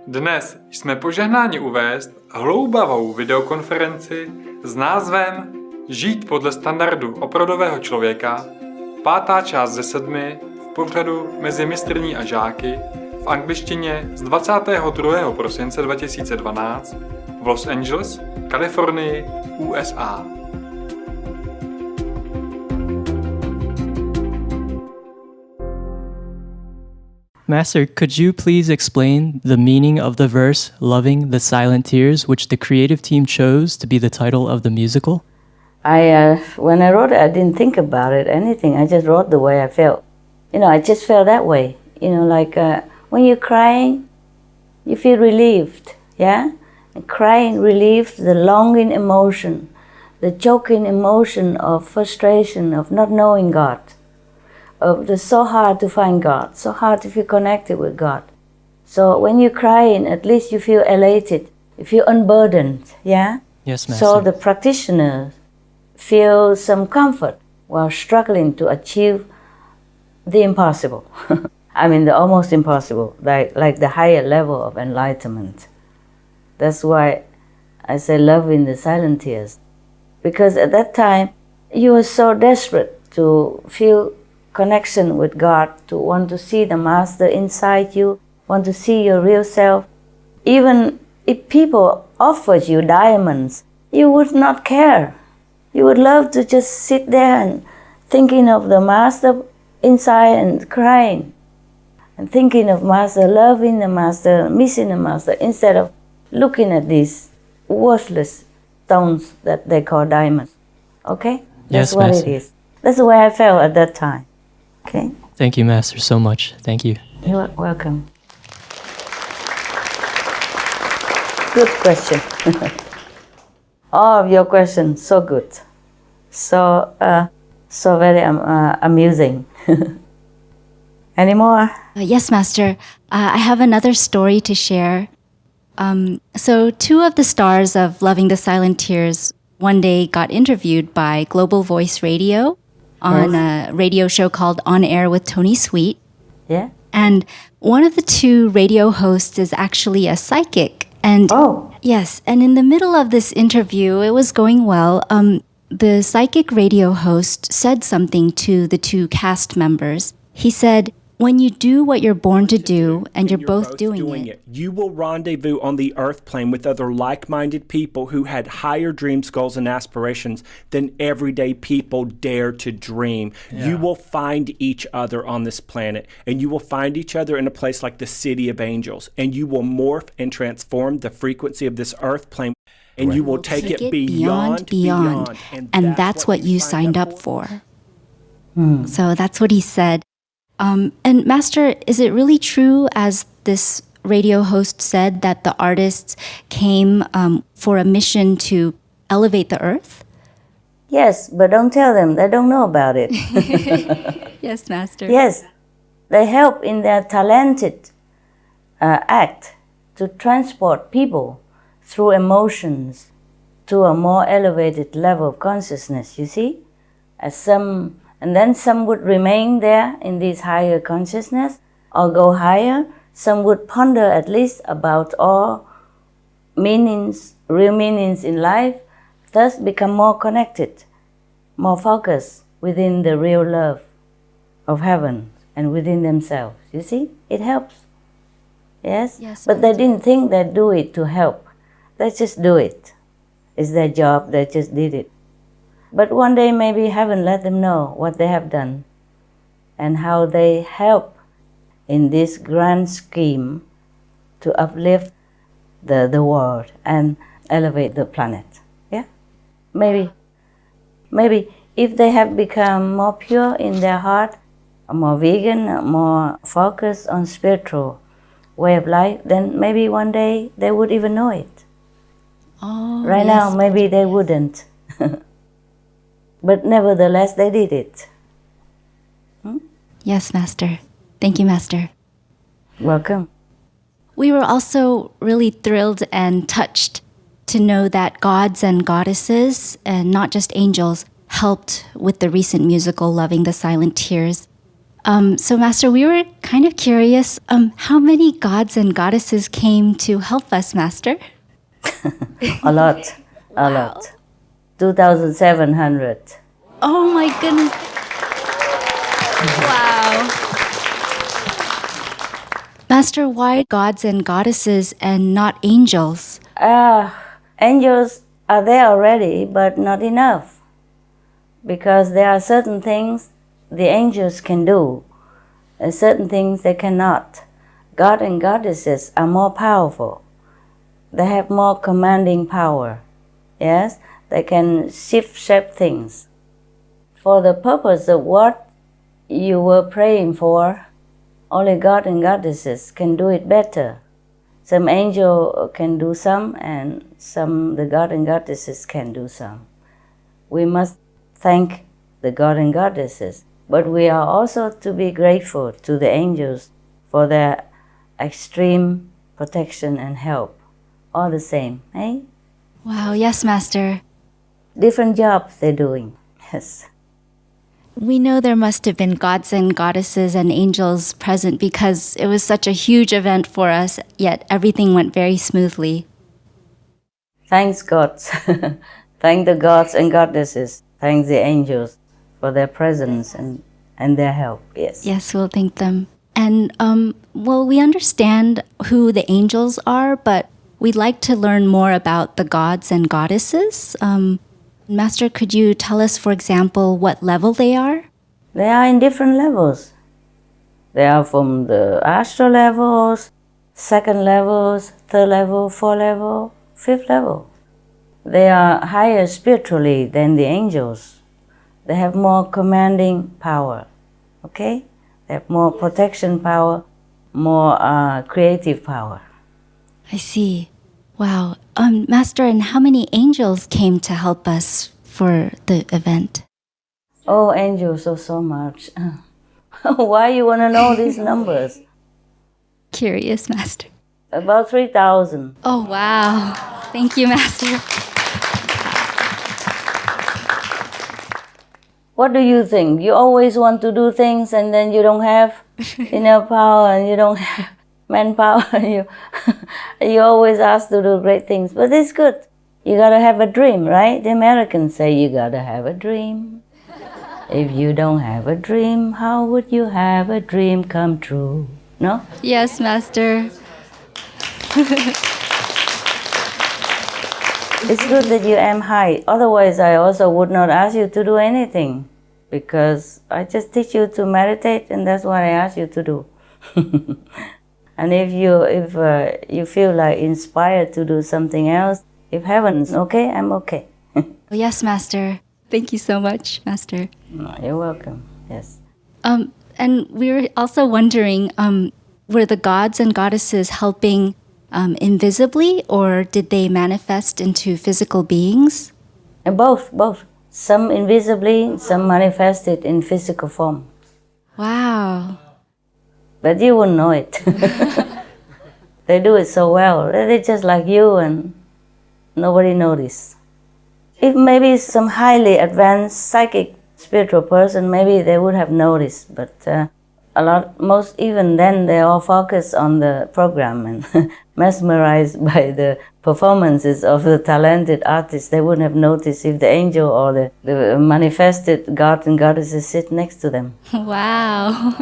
Dnes jsme požehnáni uvést hloubavou videokonferenci s názvem Žít podle standardu opravdového člověka, 5. část ze 7 v pořadu Mezi mistrní a žáky v angličtině z 22. prosince 2012 v Los Angeles, Kalifornii, USA. Master, could you please explain the meaning of the verse, Loving the Silent Tears, which the creative team chose to be the title of the musical? When I wrote it, I didn't think about it, anything. I just wrote the way I felt. I just felt that way. Like when you're crying, you feel relieved, yeah? And crying relieves the longing emotion, the choking emotion of frustration, of not knowing God. It's so hard to find God, so hard to feel connected with God. So when you're crying, at least you feel elated, you feel unburdened, yeah? Yes, Master. So the practitioners feel some comfort while struggling to achieve the impossible. The almost impossible, like the higher level of enlightenment. That's why I say loving the silent tears. Because at that time, you were so desperate to feel connection with God, to want to see the Master inside you, want to see your real self. Even if people offered you diamonds, you would not care. You would love to just sit there and thinking of the Master inside and crying, and thinking of Master, loving the Master, missing the Master, instead of looking at these worthless stones that they call diamonds. Okay? That's Yes, what Master. it is. That's the way I felt at that time. Okay? Thank you, Master, so much. Thank you. You're welcome. Good question. All of your questions, so good. So very amusing. Any more? Yes, Master. I have another story to share. So 2 of the stars of Loving the Silent Tears one day got interviewed by Global Voice Radio on a radio show called On Air with Tony Sweet. Yeah? And one of the 2 radio hosts is actually a psychic. And yes, and in the middle of this interview, it was going well. The psychic radio host said something to the 2 cast members. He said, when you do what you're born to do, and you're both doing it, you will rendezvous on the earth plane with other like-minded people who had higher dreams, goals, and aspirations than everyday people dare to dream. Yeah. You will find each other on this planet, and you will find each other in a place like the City of Angels, and you will morph and transform the frequency of this earth plane, and you will take it beyond. And that's what you signed up for. So that's what he said. And Master, is it really true, as this radio host said, that the artists came for a mission to elevate the earth? Yes, but don't tell them. They don't know about it. Yes, Master. Yes, they help in their talented act to transport people through emotions to a more elevated level of consciousness, you see? And then some would remain there in this higher consciousness or go higher. Some would ponder at least about all meanings, real meanings in life, thus become more connected, more focused within the real love of heaven and within themselves. You see, it helps. Yes? Yes, but they didn't think they'd do it to help. They just do it. It's their job, they just did it. But one day maybe heaven let them know what they have done and how they help in this grand scheme to uplift the world and elevate the planet. Yeah? Maybe if they have become more pure in their heart, more vegan, more focused on spiritual way of life, then maybe one day they would even know it. Right now, maybe they wouldn't. But nevertheless, they did it. Yes, Master. Thank you, Master. Welcome. We were also really thrilled and touched to know that gods and goddesses, and not just angels, helped with the recent musical Loving the Silent Tears. So, Master, we were kind of curious, how many gods and goddesses came to help us, Master? A lot. 2,700. Oh my goodness. Wow. Master, why gods and goddesses and not angels? Angels are there already, but not enough. Because there are certain things the angels can do, and certain things they cannot. God and goddesses are more powerful. They have more commanding power. Yes? They can shape things. For the purpose of what you were praying for, only God and goddesses can do it better. Some angel can do some, and the God and goddesses can do some. We must thank the God and goddesses, but we are also to be grateful to the angels for their extreme protection and help. All the same, eh? Wow, yes, Master. Different jobs they're doing, yes. We know there must have been gods and goddesses and angels present because it was such a huge event for us, yet everything went very smoothly. Thanks God. Thank the gods and goddesses. Thanks the angels for their presence and their help, yes. Yes, we'll thank them. And, we understand who the angels are, but we'd like to learn more about the gods and goddesses. Master, could you tell us, for example, what level they are? They are in different levels. They are from the astral levels, second levels, third level, fourth level, fifth level. They are higher spiritually than the angels. They have more commanding power, okay? They have more protection power, more creative power. I see. Wow. Master, and how many angels came to help us for the event? Oh, angels, so much. Why you want to know these numbers? Curious, Master. About 3,000. Oh, wow. Thank you, Master. What do you think? You always want to do things and then you don't have enough power and you don't have manpower. You always ask to do great things, but it's good. You gotta have a dream, right? The Americans say you gotta have a dream. If you don't have a dream, how would you have a dream come true? No? Yes, Master. It's good that you aim high. Otherwise, I also would not ask you to do anything, because I just teach you to meditate, and that's what I ask you to do. And if you feel like inspired to do something else, if heaven's okay, I'm okay. Yes, Master. Thank you so much, Master. You're welcome. Yes. And we were also wondering, were the gods and goddesses helping invisibly, or did they manifest into physical beings? Both. Some invisibly, some manifested in physical form. Wow. But you wouldn't know it. They do it so well. They're just like you, and nobody noticed. If maybe some highly advanced psychic spiritual person, maybe they would have noticed. But even then, they all focus on the program and mesmerized by the performances of the talented artists. They wouldn't have noticed if the angel or the manifested god and goddesses sit next to them. Wow.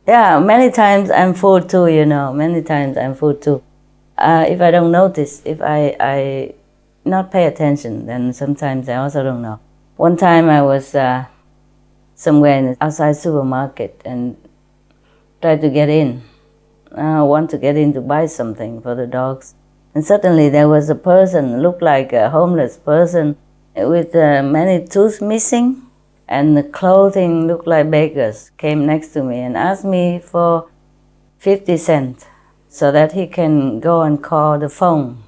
Yeah, many times I'm fooled too, Many times I'm fooled too. If I don't notice, if I not pay attention, then sometimes I also don't know. One time I was somewhere in the outside supermarket and tried to get in. I want to get in to buy something for the dogs. And suddenly there was a person, looked like a homeless person, with many teeth missing, and the clothing looked like beggars, came next to me and asked me for 50 cents so that he can go and call the phone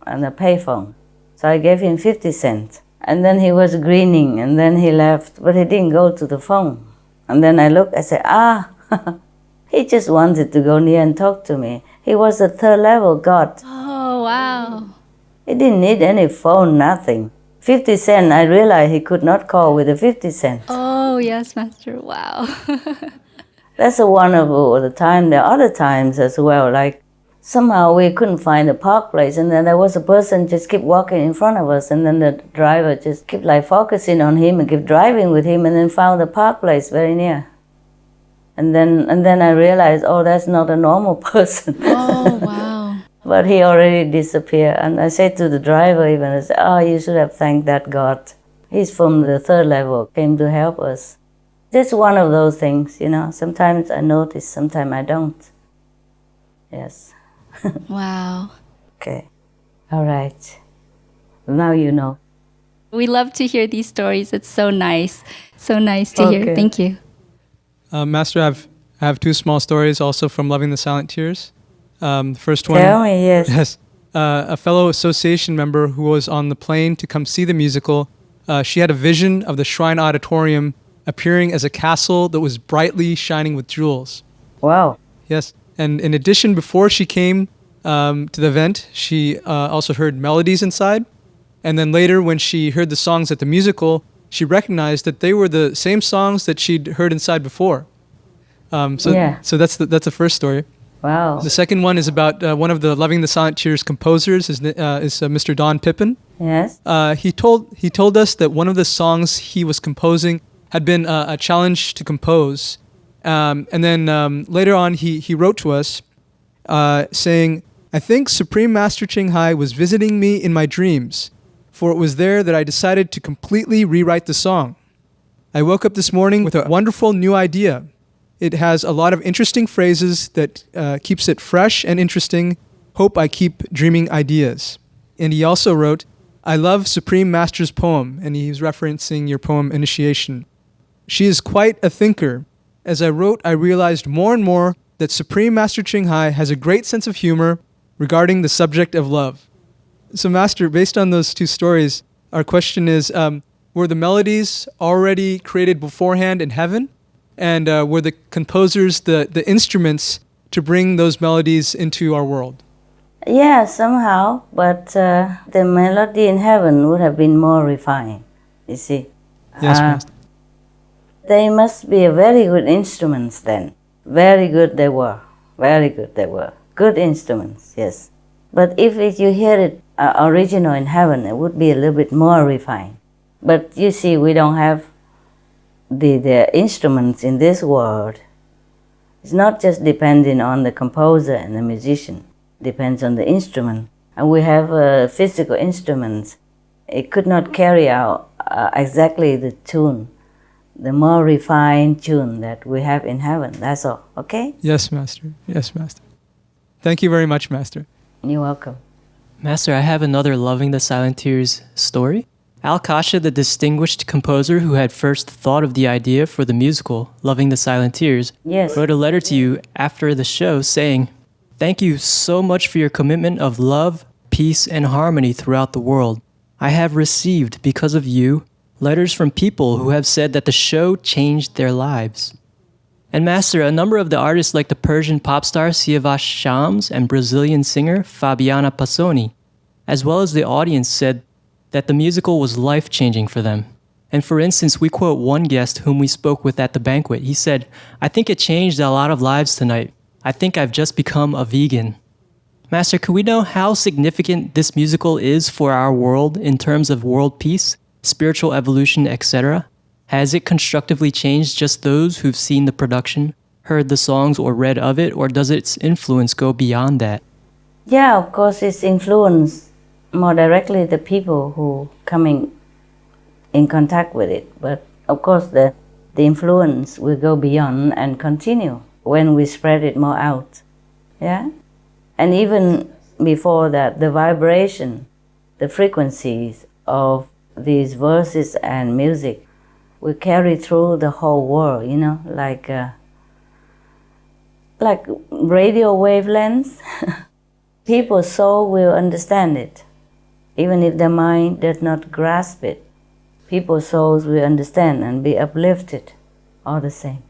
and the payphone. So I gave him 50 cents. And then he was grinning, and then he left, but he didn't go to the phone. And then I looked, I said, he just wanted to go near and talk to me. He was a third level god. Oh, wow. He didn't need any phone, nothing. 50 cents, I realized he could not call with the 50 cents. Oh, yes, Master. Wow. That's one of the time. There are other times as well, like somehow we couldn't find a park place, and then there was a person just keep walking in front of us, and then the driver just kept like focusing on him and kept driving with him, and then found a park place very near. And then I realized, oh, that's not a normal person. Oh, wow. But he already disappeared. And I said to the driver even, I said, oh, you should have thanked that God. He's from the third level, came to help us. That's one of those things, you know. Sometimes I notice, sometimes I don't. Yes. Wow. Okay. All right. Now you know. We love to hear these stories. It's so nice. So nice to hear. Thank you. Master, I have two small stories also from Loving the Silent Tears. The first one. Tell me, yes. Yes. A fellow association member who was on the plane to come see the musical, she had a vision of the Shrine Auditorium appearing as a castle that was brightly shining with jewels. Wow. Yes. And in addition, before she came to the event, she also heard melodies inside. And then later, when she heard the songs at the musical, she recognized that they were the same songs that she'd heard inside before. So that's the first story. Wow. The second one is about one of the Loving the Silent Tears composers is Mr. Don Pippin. Yes. He told us that one of the songs he was composing had been a challenge to compose. And then later on, he wrote to us saying, I think Supreme Master Ching Hai was visiting me in my dreams, for it was there that I decided to completely rewrite the song. I woke up this morning with a wonderful new idea. It has a lot of interesting phrases that keeps it fresh and interesting. Hope I keep dreaming ideas. And he also wrote, I love Supreme Master's poem, and he's referencing your poem Initiation. She is quite a thinker. As I wrote, I realized more and more that Supreme Master Ching Hai has a great sense of humor regarding the subject of love. So Master, based on those two stories, our question is, were the melodies already created beforehand in heaven? And were the composers the instruments to bring those melodies into our world? Yeah, somehow, but the melody in heaven would have been more refined, you see. Yes, Master. They must be very good instruments then. Very good they were. Very good they were. Good instruments, yes. But if you hear it original in heaven, it would be a little bit more refined. But you see, we don't have the instruments in this world. It's not just depending on the composer and the musician. It depends on the instrument. And we have physical instruments. It could not carry out exactly the tune, the more refined tune that we have in heaven. That's all, okay? Yes, Master. Yes, Master. Thank you very much, Master. You're welcome. Master, I have another Loving the Silent Tears story. Al Kasha, the distinguished composer who had first thought of the idea for the musical Loving the Silent Tears, wrote a letter to you after the show saying, thank you so much for your commitment of love, peace, and harmony throughout the world. I have received, because of you, letters from people who have said that the show changed their lives. And Master, a number of the artists like the Persian pop star Siavash Shams and Brazilian singer Fabiana Passoni, as well as the audience, said that the musical was life-changing for them. And for instance, we quote one guest whom we spoke with at the banquet. He said, I think it changed a lot of lives tonight. I think I've just become a vegan. Master, could we know how significant this musical is for our world in terms of world peace, spiritual evolution, etc.? Has it constructively changed just those who've seen the production, heard the songs, or read of it, or does its influence go beyond that? Yeah, of course, it's influenced more directly the people who coming in contact with it. But of course, the influence will go beyond and continue when we spread it more out. Yeah, and even before that, the vibration, the frequencies of these verses and music will carry through the whole world, you know, like radio wavelengths. People's soul will understand it, even if their mind does not grasp it. People's souls will understand and be uplifted all the same.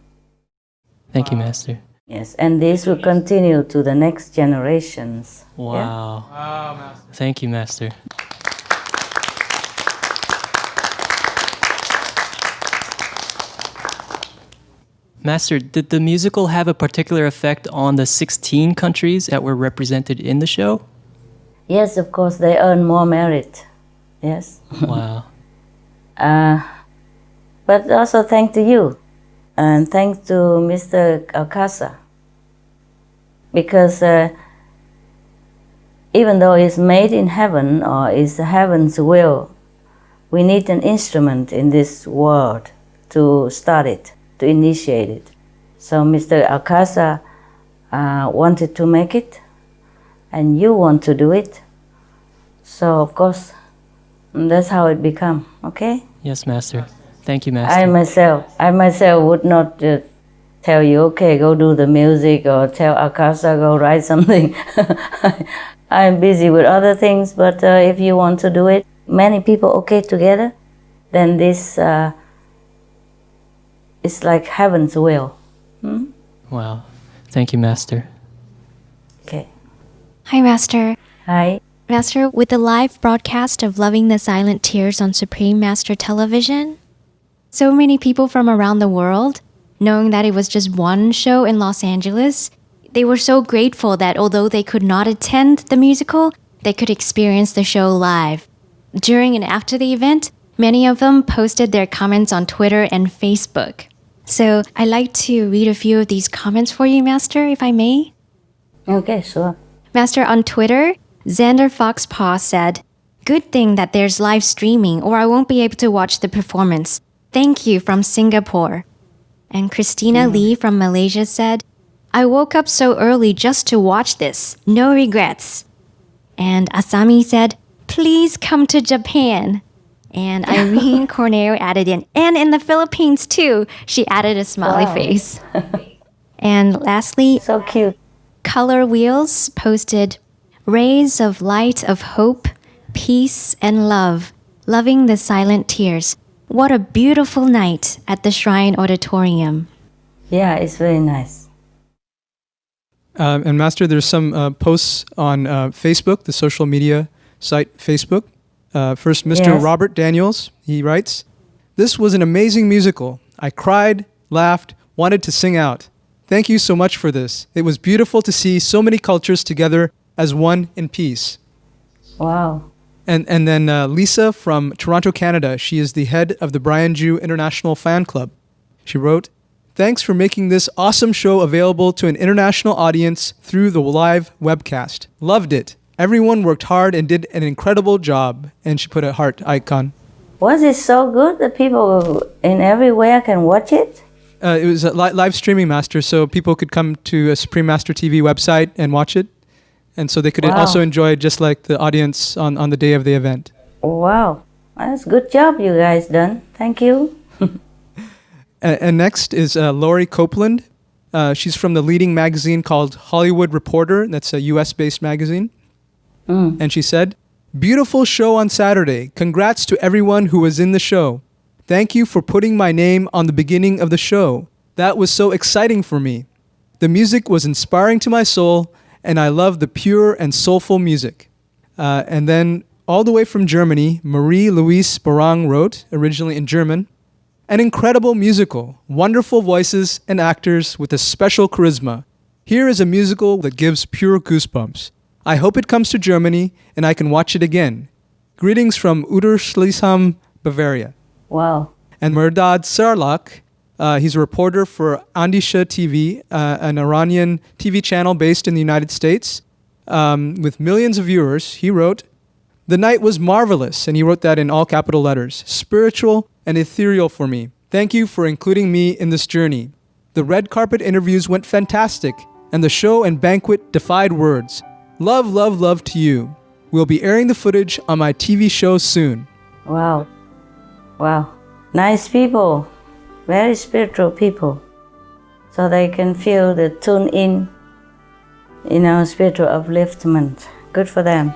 Thank you, Master. Yes, and this will continue to the next generations. Wow. Yeah? Wow, Master. Thank you, Master. Master, did the musical have a particular effect on the 16 countries that were represented in the show? Yes, of course, they earn more merit. Yes. Wow. But also thanks to you, and thanks to Mr. Alcasa, because even though it's made in heaven or it's heaven's will, we need an instrument in this world to start it, to initiate it. So Mr. Alcasa wanted to make it, and you want to do it. So of course, that's how it become. Okay? Yes, Master. Thank you, Master. I myself would not just tell you, okay, go do the music, or tell Alcasa, go write something. I'm busy with other things, but if you want to do it, many people okay together, then this is like heaven's will. Wow. Thank you, Master. Okay. Hi, Master. Hi. Master, with the live broadcast of Loving the Silent Tears on Supreme Master Television, so many people from around the world, knowing that it was just one show in Los Angeles, they were so grateful that although they could not attend the musical, they could experience the show live. During and after the event, many of them posted their comments on Twitter and Facebook. So I'd like to read a few of these comments for you, Master, if I may. Okay, sure. Master, on Twitter, Xander Foxpaw said, "Good thing that there's live streaming or I won't be able to watch the performance. Thank you from Singapore." And Christina Lee from Malaysia said, "I woke up so early just to watch this. No regrets." And Asami said, "Please come to Japan." And Irene Corneo added in, "And in the Philippines too." She added a smiley face. And lastly, So cute. Color Wheels posted, "Rays of light of hope, peace, and love, loving the silent tears. What a beautiful night at the Shrine Auditorium." Yeah, it's very nice. And Master, there's some posts on Facebook, the social media site Facebook. First, Mr. Yes. Robert Daniels, he writes, "This was an amazing musical. I cried, laughed, wanted to sing out. Thank you so much for this. It was beautiful to see so many cultures together as one in peace." Wow. And then Lisa from Toronto, Canada, she is the head of the Brian Jew International Fan Club. She wrote, "Thanks for making this awesome show available to an international audience through the live webcast. Loved it. Everyone worked hard and did an incredible job." And she put a heart icon. Was it so good that people in everywhere can watch it? It was a live streaming, Master, so people could come to a Supreme Master TV website and watch it. And so they could also enjoy it just like the audience on the day of the event. Wow. That's a good job you guys done. Thank you. And next is Lori Copeland. She's from the leading magazine called Hollywood Reporter. That's a US-based magazine. And she said, "Beautiful show on Saturday. Congrats to everyone who was in the show. Thank you for putting my name on the beginning of the show. That was so exciting for me. The music was inspiring to my soul, and I love the pure and soulful music." And then all the way from Germany, Marie-Louise Barang wrote, originally in German, "An incredible musical, wonderful voices and actors with a special charisma. Here is a musical that gives pure goosebumps. I hope it comes to Germany and I can watch it again. Greetings from Uderschlesheim, Bavaria." Wow. And Mehrdad Sarlak, he's a reporter for Andisha TV, an Iranian TV channel based in the United States, with millions of viewers. He wrote, "The night was marvelous," and he wrote that in all capital letters, "spiritual and ethereal for me. Thank you for including me in this journey. The red carpet interviews went fantastic, and the show and banquet defied words. Love, love, love to you. We'll be airing the footage on my TV show soon." Wow. Wow. Nice people. Very spiritual people. So they can feel the tune in, spiritual upliftment. Good for them.